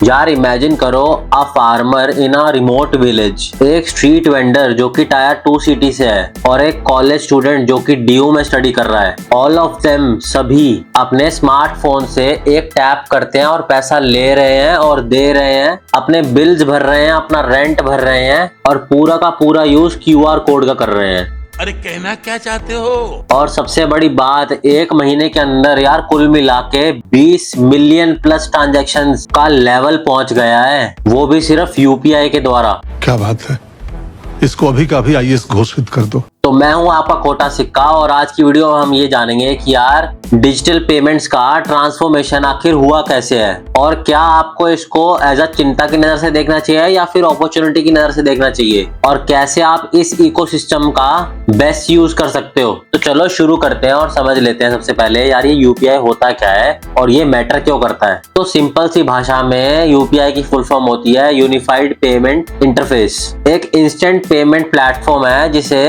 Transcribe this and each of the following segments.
यार इमेजिन करो, a farmer in a remote village, एक स्ट्रीट वेंडर जो कि टायर 2 सिटी से है और एक कॉलेज स्टूडेंट जो कि डीयू में स्टडी कर रहा है। ऑल ऑफ देम सभी अपने स्मार्टफोन से एक टैप करते हैं और पैसा ले रहे हैं और दे रहे हैं, अपने बिल्स भर रहे हैं, अपना रेंट भर रहे हैं और पूरा का पूरा यूज क्यूआर कोड का कर रहे हैं। अरे कहना क्या चाहते हो? और सबसे बड़ी बात, एक महीने के अंदर यार कुल मिला के 20 मिलियन प्लस ट्रांजैक्शंस का लेवल पहुंच गया है, वो भी सिर्फ यूपीआई के द्वारा। क्या बात है, इसको अभी का अभी आईएएस घोषित कर दो। तो मैं हूं आपका खोटा सिक्का और आज की वीडियो में हम ये जानेंगे कि यार डिजिटल पेमेंट्स का ट्रांसफॉर्मेशन आखिर हुआ कैसे है और क्या आपको इसको एज अ चिंता की नजर से देखना चाहिए या फिर अपॉर्चुनिटी की नजर से देखना चाहिए और कैसे आप इस इकोसिस्टम का बेस्ट यूज कर सकते हो। तो चलो शुरू करते हैं और समझ लेते हैं सबसे पहले यार ये यूपीआई होता क्या है और ये मैटर क्यों करता है। तो सिंपल सी भाषा में यूपीआई की फुल फॉर्म होती है यूनिफाइड पेमेंट इंटरफेस। एक इंस्टेंट पेमेंट प्लेटफॉर्म है जिसे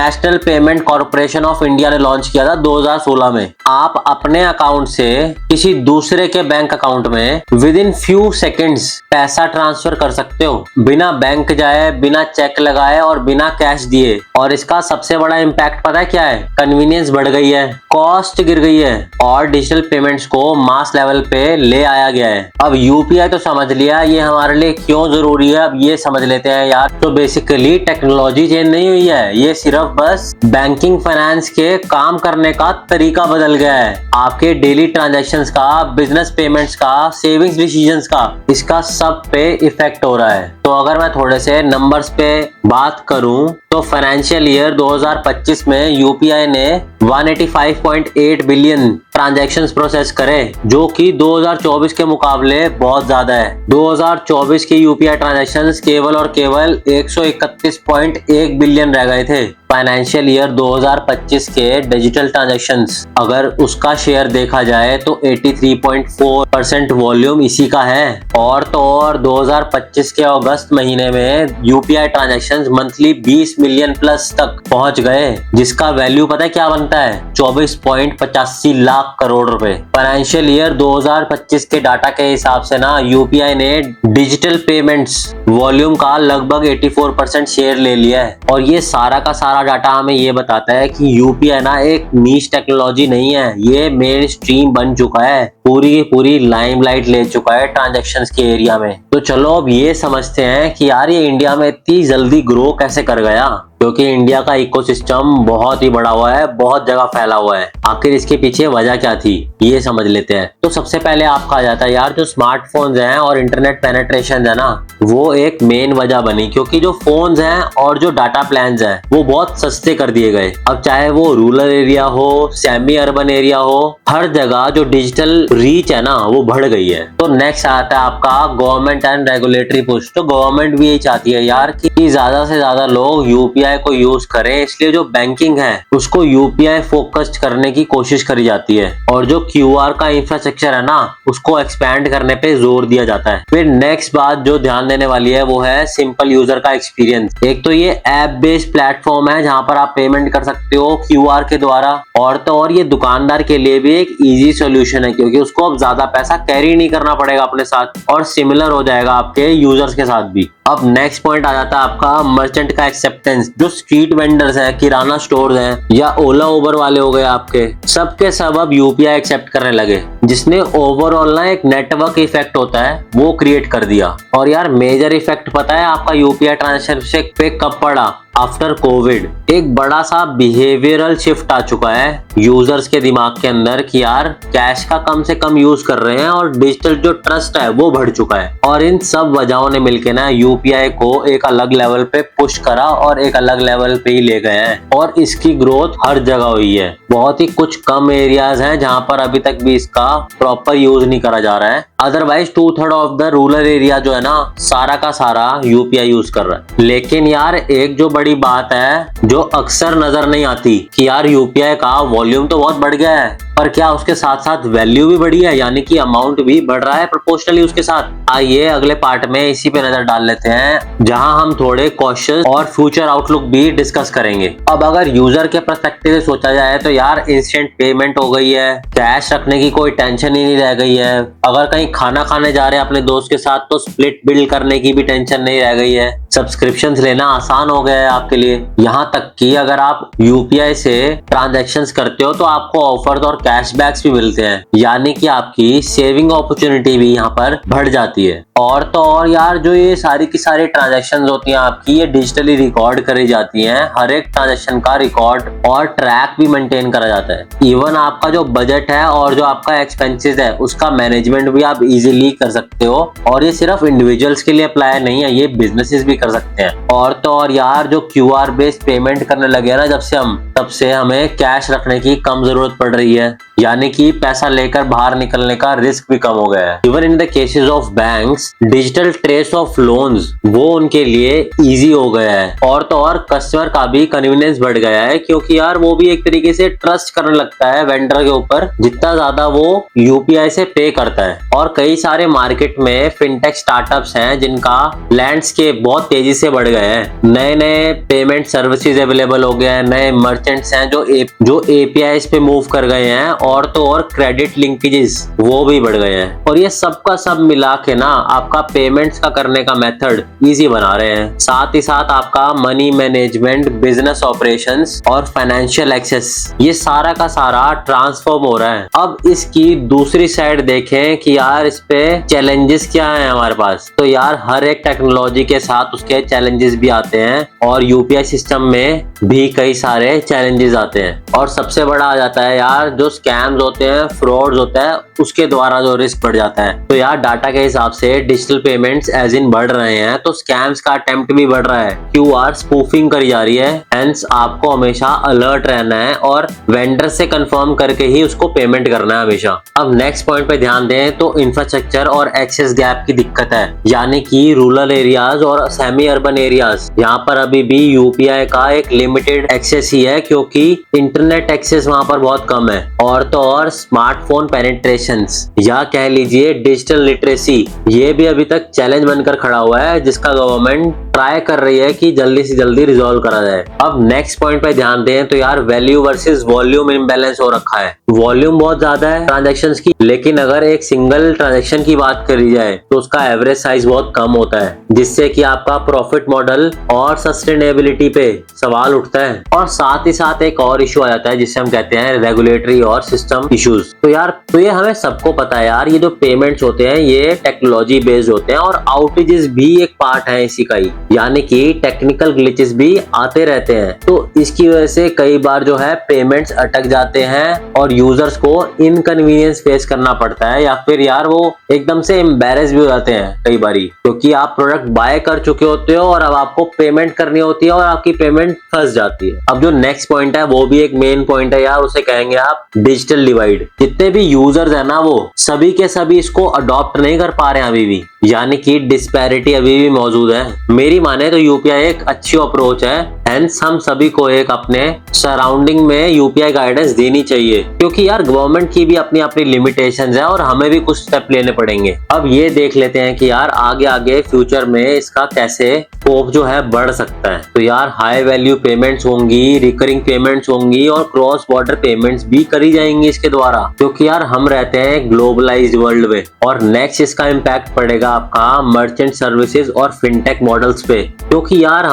national payment corporation of India ने लॉन्च किया था 2016 में। आप अपने अकाउंट से किसी दूसरे के बैंक अकाउंट में विद इन फ्यू सेकेंड्स पैसा ट्रांसफर कर सकते हो, बिना बैंक जाए, बिना चेक लगाए और बिना कैश दिए। और इसका सबसे बड़ा इम्पैक्ट पता है क्या है? कन्वीनियंस बढ़ गई है, कॉस्ट गिर गई है और डिजिटल पेमेंट्स को मास लेवल पे ले आया गया है। अब यूपीआई तो समझ लिया, ये हमारे लिए क्यों जरूरी है अब ये समझ लेते हैं यार। तो बेसिकली टेक्नोलॉजी चेंज नहीं हुई है, ये सिर्फ बस बैंकिंग फाइनेंस के काम करने का तरीका बदल गया है। आपके डेली ट्रांजैक्शंस का, बिजनेस पेमेंट्स का, सेविंग्स डिसीजंस का, इसका सब पे इफेक्ट हो रहा है। तो अगर मैं थोड़े से नंबर्स पे बात करूं तो फाइनेंशियल ईयर 2025 में यूपीआई ने 185.8 बिलियन ट्रांजैक्शंस प्रोसेस करे, जो कि 2024 के मुकाबले बहुत ज्यादा है। 2024 की यूपीआई ट्रांजैक्शंस केवल और केवल 131.1 बिलियन रह गए थे। फाइनेंशियल ईयर 2025 के डिजिटल ट्रांजैक्शंस अगर उसका शेयर देखा जाए तो 83.4% वॉल्यूम इसी का है। और तो और 2025 के अगस्त महीने में UPI transactions monthly 20 million plus तक पहुंच गए, जिसका वैल्यू पता है क्या बनता है? 24.85 लाख करोड़ रुपए। फाइनेंशियल ईयर 2025 के डाटा के हिसाब से ना यूपीआई ने डिजिटल पेमेंट्स वॉल्यूम का लगभग 84% शेयर ले लिया है। और ये सारा का सारा डाटा हमें ये बताता है कि यूपीआई ना एक नीश टेक्नोलॉजी नहीं है, ये मेन स्ट्रीम बन चुका है, पूरी की पूरी लाइमलाइट ले चुका है ट्रांजैक्शंस के एरिया में। तो चलो अब ये समझते हैं कि यार ये इंडिया में इतनी जल्दी ग्रो कैसे कर गया, क्योंकि इंडिया का इकोसिस्टम बहुत ही बड़ा हुआ है, बहुत जगह फैला हुआ है। आखिर इसके पीछे वजह क्या थी ये समझ लेते हैं। तो सबसे पहले आपका आ जाता है यार जो स्मार्टफोन्स हैं और इंटरनेट पेनिट्रेशन है ना, वो एक मेन वजह बनी, क्योंकि जो फोन्स हैं और जो डाटा प्लान्स हैं वो बहुत सस्ते कर दिए गए। अब चाहे वो रूरल एरिया हो, सेमी अर्बन एरिया हो, हर जगह जो डिजिटल रीच है ना वो बढ़ गई है। तो नेक्स्ट आता है आपका गवर्नमेंट एंड रेगुलेटरी पुश। तो गवर्नमेंट भी यही चाहती है यार कि ज्यादा से ज्यादा लोग यूपीआई को यूज करें, इसलिए जो बैंकिंग है उसको यूपीआई फोकस्ड करने की कोशिश करी जाती है और जो क्यूआर का इंफ्रास्ट्रक्चर है ना उसको एक्सपैंड करने पे जोर दिया जाता है। फिर नेक्स्ट बात जो ध्यान देने वाली है वो है सिंपल यूजर का एक्सपीरियंस। एक तो ये ऐप बेस्ड प्लेटफॉर्म है जहां पर आप पेमेंट कर सकते हो क्यूआर के द्वारा, और तो और ये दुकानदार के लिए भी एक इजी सोल्यूशन है, क्योंकि उसको अब ज्यादा पैसा कैरी नहीं करना पड़ेगा अपने साथ और सिमिलर हो जाएगा आपके यूजर्स के साथ भी। अब नेक्स्ट पॉइंट आ जाता है आपका मर्चेंट का एक्सेप्टेंस। जो स्ट्रीट वेंडर्स हैं, किराना स्टोर्स हैं या ओला उबर वाले हो गए आपके, सबके सब अब यूपीआई एक्सेप्ट करने लगे, जिसने ओवरऑल ना एक नेटवर्क इफेक्ट होता है वो क्रिएट कर दिया। और यार मेजर इफेक्ट पता है आपका यूपीआई ट्रांजैक्शन पे कब पड़ा? आफ्टर कोविड एक बड़ा सा बिहेवियरल शिफ्ट आ चुका है यूजर्स के दिमाग के अंदर कि यार कैश का कम से कम यूज कर रहे हैं और डिजिटल जो ट्रस्ट है वो बढ़ चुका है। और इन सब वजहों ने मिलकर ना यूपीआई को एक अलग लेवल पे पुश करा और एक अलग लेवल पे ही ले गए हैं और इसकी ग्रोथ हर जगह हुई है। बहुत ही कुछ कम एरियाज हैं जहां पर अभी तक भी इसका प्रॉपर यूज नहीं करा जा रहा है, otherwise 2/3 of the rural area जो है ना सारा का सारा यूपीआई यूज कर रहा है। लेकिन यार एक जो बड़ी बात है जो अक्सर नजर नहीं आती कि यार यूपीआई का वॉल्यूम तो बहुत बढ़ गया है, पर क्या उसके साथ साथ वैल्यू भी बढ़ी है, यानी कि अमाउंट भी बढ़ रहा है प्रोपोर्शनली उसके साथ। आइए अगले पार्ट में इसी पे नजर डाल लेते हैं, जहां हम थोड़े कॉशियस और फ्यूचर आउटलुक भी डिस्कस करेंगे। अब अगर यूजर के पर्सपेक्टिव से सोचा जाए तो यार इंस्टेंट पेमेंट हो गई है, कैश रखने की कोई टेंशन ही नहीं रह गई है। अगर कहीं खाना खाने जा रहे हैं अपने दोस्त के साथ तो स्प्लिट बिल करने की भी टेंशन नहीं रह गई है। सब्सक्रिप्शंस लेना आसान हो गया है आपके लिए। यहाँ तक कि अगर आप यूपीआई से ट्रांजैक्शंस करते हो तो आपको ऑफर्स और कैशबैक्स भी मिलते हैं, यानी कि आपकी सेविंग अपॉर्चुनिटी भी यहाँ पर बढ़ जाती है। और तो और यार, जो ये सारी की सारी ट्रांजैक्शंस होती हैं आपकी, ये डिजिटली रिकॉर्ड करी जाती हैं। हर एक ट्रांजैक्शन का रिकॉर्ड और ट्रैक भी मेंटेन करा जाता है। इवन आपका जो बजट है और जो आपका एक्सपेंसेस है उसका मैनेजमेंट भी आप इजीली कर सकते हो। और ये सिर्फ इंडिविजुअल्स के लिए अप्लाई नहीं है, ये बिजनेसेस भी कर सकते हैं। और तो और यार, जो क्यूआर बेस्ड पेमेंट करने लगे हैं ना जब से हम, तब से हमें कैश रखने की कम जरूरत पड़ रही है, यानी कि पैसा लेकर बाहर निकलने का रिस्क भी कम हो गया है। Even in the cases of banks, digital trace of loans वो उनके लिए इजी हो गया है। और तो और कस्टमर का भी कन्वीनियंस बढ़ गया है, क्योंकि यार वो भी एक तरीके से ट्रस्ट करने लगता है वेंडर के ऊपर, जितना ज्यादा वो यूपीआई से पे करता है। और कई सारे मार्केट में फिनटेक स्टार्टअप्स हैं जिनका लैंडस्केप बहुत तेजी से बढ़ गया है। नए नए पेमेंट सर्विसेज अवेलेबल हो गए हैं, नए मर्चेंट्स हैं जो एपीआईज पे मूव कर गए हैं, और तो और क्रेडिट लिंकेजेस वो भी बढ़ गए हैं। और ये सब का सब मिला के ना आपका पेमेंट्स का करने का मेथड इजी बना रहे हैं। साथ ही साथ आपका मनी मैनेजमेंट, बिजनेस ऑपरेशंस और फाइनेंशियल एक्सेस, ये सारा का सारा ट्रांसफॉर्म हो रहा है। अब इसकी दूसरी साइड देखें कि यार इस पे चैलेंजेस क्या हैं हमारे पास। तो यार हर एक टेक्नोलॉजी के साथ उसके चैलेंजेस भी आते हैं, और यूपीआई सिस्टम में भी कई सारे चैलेंजेस आते हैं। और सबसे बड़ा आ जाता है यार जो स्कैम्स होते हैं, फ्रॉड्स होता है, उसके द्वारा जो रिस्क बढ़ जाता है। तो यार डाटा के हिसाब से डिजिटल पेमेंट्स एज इन बढ़ रहे हैं, तो स्कैम्स का अटेम्प्ट भी बढ़ रहा है। क्यूआर स्पूफिंग करी जा रही है, हेंस आपको हमेशा अलर्ट रहना है और वेंडर से कंफर्म करके ही उसको पेमेंट करना है हमेशा। अब नेक्स्ट पॉइंट पे ध्यान दें तो इंफ्रास्ट्रक्चर और एक्सेस गैप की दिक्कत है, यानी कि रूरल एरियाज और सेमी अर्बन एरियाज, यहाँ पर अभी भी यूपीआई का एक लिमिटेड एक्सेस ही है, क्योंकि इंटरनेट एक्सेस वहां पर बहुत कम है। और तो और स्मार्टफोन पेनिट्रेशंस या कह लीजिए डिजिटल लिटरेसी, ये भी अभी तक चैलेंज बनकर खड़ा हुआ है, जिसका गवर्नमेंट ट्राई कर रही है कि जल्दी से जल्दी रिजॉल्व करा जाए। अब नेक्स्ट पॉइंट पे ध्यान दें तो यार वैल्यू वर्सेस वॉल्यूम इम्बैलेंस हो रखा है। वॉल्यूम बहुत ज्यादा है ट्रांजैक्शंस की, लेकिन अगर एक सिंगल ट्रांजैक्शन की बात करी जाए तो उसका एवरेज साइज बहुत कम होता है, जिससे कि आपका प्रॉफिट मॉडल और सस्टेनेबिलिटी पे सवाल उठता है। और साथ ही साथ एक और इशू आ जाता है जिससे हम कहते हैं रेगुलेटरी और सिस्टम इश्यूज। तो यार ये हमें सबको पता है यार, ये जो पेमेंट्स होते हैं ये टेक्नोलॉजी बेस्ड होते हैं, और आउटेजेस भी एक पार्ट है इसी का ही, यानी कि टेक्निकल ग्लिचेस भी आते रहते हैं। तो इसकी वजह से कई बार जो है पेमेंट्स अटक जाते हैं और यूजर्स को इनकन्वीनियंस फेस करना पड़ता है, या फिर यार वो एकदम से एम्बैरेस भी हो जाते हैं कई बारी, क्योंकि आप प्रोडक्ट बाय कर चुके होते हो और अब आपको पेमेंट करनी होती है और आपकी पेमेंट फंस जाती है। अब जो नेक्स्ट पॉइंट है वो भी एक मेन पॉइंट है यार, उसे कहेंगे आप डिजिटल डिवाइड। जितने भी यूजर्स है ना वो सभी के सभी इसको अडॉप्ट नहीं कर पा रहे हैं अभी भी, यानी कि डिस्पैरिटी अभी भी मौजूद है। मेरी माने तो यूपीआई एक अच्छी अप्रोच है, हेंस हम सभी को एक अपने सराउंडिंग में यूपीआई गाइडेंस देनी चाहिए, क्योंकि यार गवर्नमेंट की भी अपनी अपनी लिमिटेशंस है और हमें भी कुछ स्टेप लेने पड़ेंगे। अब ये देख लेते हैं कि यार आगे आगे फ्यूचर में इसका कैसे स्कोप जो है बढ़ सकता है। तो यार हाई वैल्यू पेमेंट्स होंगी, रिकरिंग पेमेंट्स होंगी और क्रॉस बॉर्डर पेमेंट्स भी करी जाएंगी इसके द्वारा, क्योंकि यार हम रहते हैं ग्लोबलाइज्ड वर्ल्ड में। और नेक्स्ट इसका इम्पैक्ट पड़ेगा आपका मर्चेंट सर्विसेज और फिनटेक मॉडल्स पे, क्योंकि यार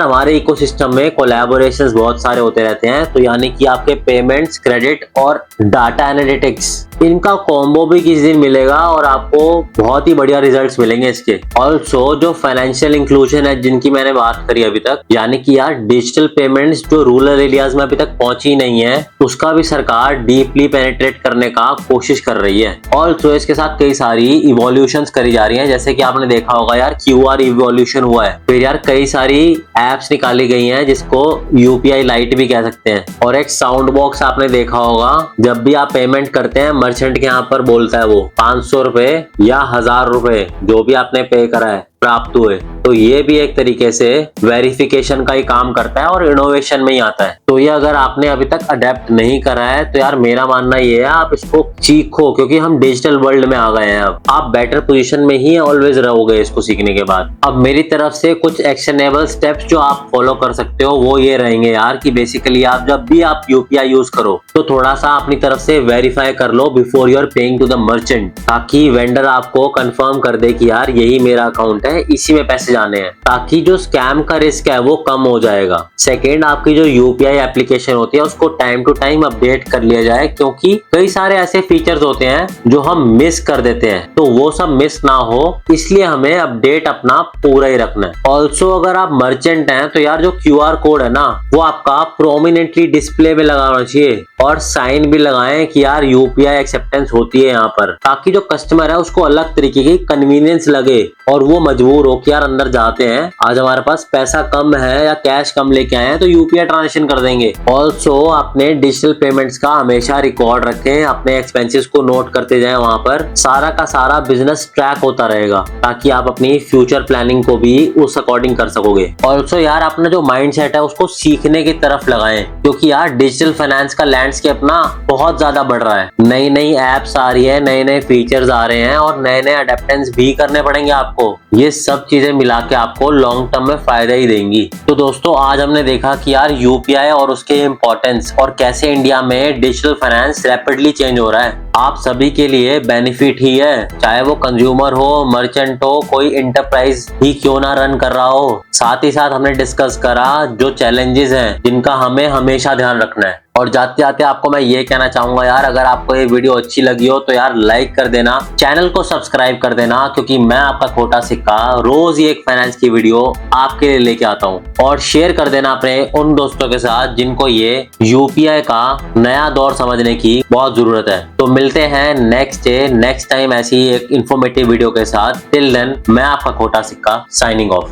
हमारे इकोसिस्टम में कोलैबोरेशंस बहुत सारे होते रहते हैं। तो यानी कि आपके पेमेंट्स, क्रेडिट और डाटा एनालिटिक्स, इनका कॉम्बो भी किस दिन मिलेगा और आपको बहुत ही बढ़िया रिजल्ट्स मिलेंगे इसके। ऑल्सो जो फाइनेंशियल इंक्लूजन है जिनकी मैंने बात करी अभी तक, यानी कि यार डिजिटल पेमेंट्स जो रूरल एरियाज में अभी तक पहुंची नहीं है, उसका भी सरकार डीपली पेनिट्रेट करने का कोशिश कर रही है। ऑल्सो इसके साथ कई सारी इवोल्यूशंस करी जा रही हैं, जैसे कि आपने देखा होगा यार क्यूआर इवोल्यूशन हुआ है, फिर यार कई सारी एप्स निकाली गई हैं जिसको यूपीआई लाइट भी कह सकते हैं, और एक साउंड बॉक्स आपने देखा होगा, जब भी आप पेमेंट करते हैं मर्चेंट के यहाँ पर बोलता है वो 500 रुपए या 1000 रुपए जो भी आपने पे करा है प्राप्त हुए। तो ये भी एक तरीके से वेरिफिकेशन का ही काम करता है और इनोवेशन में ही आता है। तो ये अगर आपने अभी तक अडेप्ट नहीं करा है तो यार मेरा मानना ये है आप इसको सीखो, क्योंकि हम डिजिटल वर्ल्ड में आ गए हैं। अब आप बेटर पोजीशन में ही ऑलवेज रहोगे इसको सीखने के बाद। अब मेरी तरफ से कुछ एक्शनेबल स्टेप्स जो आप फॉलो कर सकते हो वो ये रहेंगे यार कि बेसिकली आप जब भी आप यूपीआई यूज करो तो थोड़ा सा अपनी तरफ से वेरीफाई कर लो before you are paying to the merchant, ताकि वेंडर आपको कंफर्म कर दे कि यार यही मेरा अकाउंट है, इसी में पैसे जाने हैं, ताकि जो स्कैम का रिस्क है वो कम हो जाएगा। सेकेंड, आपकी जो यूपीआई एप्लीकेशन होती है उसको टाइम टू टाइम अपडेट कर लिया जाए, क्योंकि कई सारे ऐसे फीचर्स होते हैं जो हम मिस कर देते हैं, तो वो सब मिस ना हो इसलिए हमें अपडेट अपना पूरा ही रखना है। ऑल्सो अगर आप मर्चेंट हैं तो यार जो क्यूआर कोड है ना वो आपका प्रोमिनेंटली डिस्प्ले में लगाना चाहिए, और साइन भी लगाएं कि यार यूपीआई एक्सेप्टेंस होती है यहाँ पर, ताकि जो कस्टमर है उसको अलग तरीके की कन्वीनियंस लगे और वो मजबूर हो कि यार अंदर जाते हैं, आज हमारे पास पैसा कम है या कैश कम लेके आए हैं तो यूपीआई ट्रांजेक्शन कर देंगे। ऑल्सो अपने डिजिटल पेमेंट्स का हमेशा रिकॉर्ड रखें, अपने एक्सपेंसेस को नोट करते जाएं, वहां पर सारा का सारा बिजनेस ट्रैक होता रहेगा, ताकि आप अपनी फ्यूचर प्लानिंग को भी उस अकॉर्डिंग कर सकोगे। ऑल्सो यार अपना जो माइंड सेट है उसको सीखने की तरफ लगाएं, क्योंकि यार डिजिटल फाइनेंस का लैंडस्केप ना बहुत ज्यादा बढ़ रहा है। नई नई एप्स आ रही है, नए नए फीचर्स आ रहे हैं और नए नए अडेप्टेंस भी करने पड़ेंगे आपको। ये सब चीजें मिला के आपको लॉन्ग टर्म में फायदा ही देंगी। तो दोस्तों आज हमने देखा कि यार यूपीआई और उसके इम्पोर्टेंस और कैसे इंडिया में डिजिटल फाइनेंस रैपिडली चेंज हो रहा है। आप सभी के लिए बेनिफिट ही है, चाहे वो कंज्यूमर हो, मर्चेंट हो, कोई इंटरप्राइज ही क्यों ना रन कर रहा हो। साथ ही साथ हमने डिस्कस करा जो चैलेंजेस हैं जिनका हमें हमेशा ध्यान रखना है। और जाते जाते आपको मैं ये कहना चाहूंगा यार, अगर आपको ये वीडियो अच्छी लगी हो तो यार लाइक कर देना, चैनल को सब्सक्राइब कर देना, क्योंकि मैं आपका खोटा सिक्का रोज ही एक फाइनेंस की वीडियो आपके लिए लेके आता हूँ। और शेयर कर देना अपने उन दोस्तों के साथ जिनको ये यूपीआई का नया दौर समझने की बहुत जरूरत है। तो मिलते हैं नेक्स्ट टाइम ऐसी एक इंफॉर्मेटिव वीडियो के साथ। टिल देन मैं आपका खोटा सिक्का साइनिंग ऑफ।